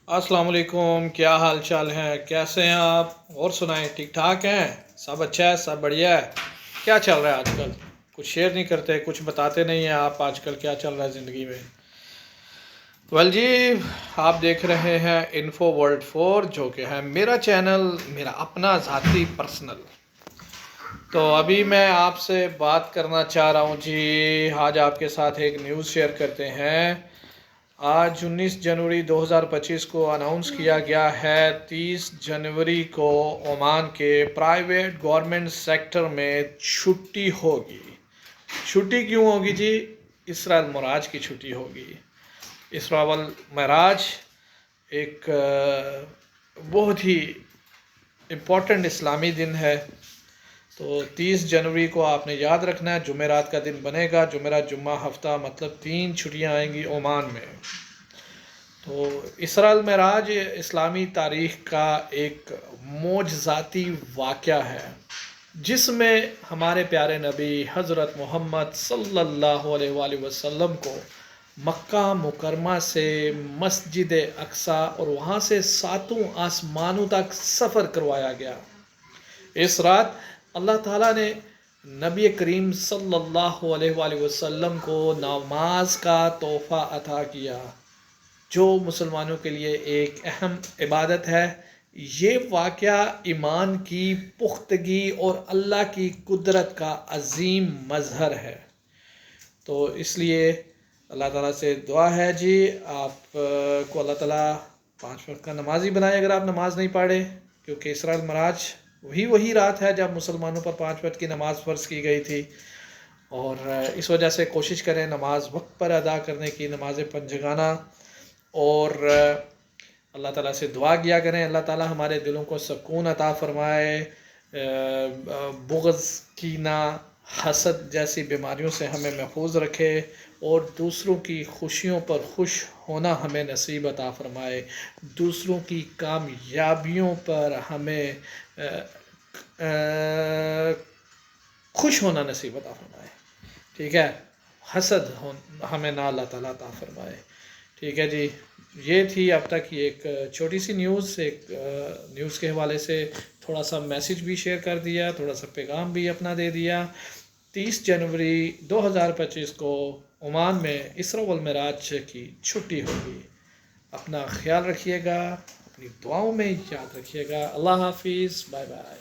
अस्सलाम वालेकुम, क्या हाल चाल है, कैसे हैं आप? और सुनाएं, ठीक ठाक हैं? सब अच्छा है, सब बढ़िया है? क्या चल रहा है आजकल? कुछ शेयर नहीं करते, कुछ बताते नहीं हैं आप आजकल क्या चल रहा है ज़िंदगी में। वेल जी, आप देख रहे हैं इन्फो वर्ल्ड 4, जो कि है मेरा चैनल, मेरा अपना ज़ाती पर्सनल। तो अभी मैं आपसे बात करना चाह रहा हूँ जी, आज आपके साथ एक न्यूज़ शेयर करते हैं। आज 19 जनवरी 2025 को अनाउंस किया गया है 30 जनवरी को ओमान के प्राइवेट गवर्नमेंट सेक्टर में छुट्टी होगी। छुट्टी क्यों होगी जी? इसरा मराज की छुट्टी होगी। इसरा मराज एक बहुत ही इम्पोर्टेंट इस्लामी दिन है। तो 30 जनवरी को आपने याद रखना है, जुमेरात का दिन बनेगा। जुमेरात, जुम्मा, हफ्ता, मतलब 3 छुट्टियाँ आएंगी ओमान में। तो इसरा मेराज इस्लामी तारीख़ का एक मोजज़ाती वाक़या है, जिसमें हमारे प्यारे नबी हज़रत मोहम्मद सल्लल्लाहु अलैहि वसल्लम को मक्का मुकरमा से मस्जिद अक्सा और वहाँ से 7 आसमानों तक सफ़र करवाया गया। इस रात अल्लाह ताला ने नबी करीम सल्लल्लाहु अलैहि वसल्लम को नमाज का तोहफ़ा अता किया, जो मुसलमानों के लिए एक अहम इबादत है। ये वाक़या ईमान की पुख्तगी और अल्लाह की कुदरत का अज़ीम मज़हर है। तो इसलिए अल्लाह ताला से दुआ है जी, आप को अल्लाह ताला 5 वक्त का नमाज़ी बनाए अगर आप नमाज़ नहीं पढ़े, क्योंकि इसरा मराज वही रात है जब मुसलमानों पर 5 वक्त की नमाज़ फ़र्ज़ की गई थी। और इस वजह से कोशिश करें नमाज वक्त पर अदा करने की, नमाज पंजगाना। और अल्लाह ताला से दुआ किया करें, अल्लाह ताला हमारे दिलों को सुकून अता फ़रमाए, बुग़्ज़, कीना, हसद जैसी बीमारियों से हमें महफूज रखे और दूसरों की खुशियों पर खुश होना हमें नसीब अता फ़रमाए, दूसरों की कामयाबियों पर हमें खुश होना नसीब अता फ़रमाए। ठीक है, हसद हमें ना अल्लाह ताला अता फ़रमाए। ठीक है जी, ये थी अब तक की एक छोटी सी न्यूज़। एक न्यूज़ के हवाले से थोड़ा सा मैसेज भी शेयर कर दिया, थोड़ा सा पैगाम भी अपना दे दिया। 30 जनवरी 2025 को ओमान में इसरा वल मेराज की छुट्टी होगी। अपना ख्याल रखिएगा, अपनी दुआओं में याद रखिएगा। अल्लाह हाफिज़, बाय बाय।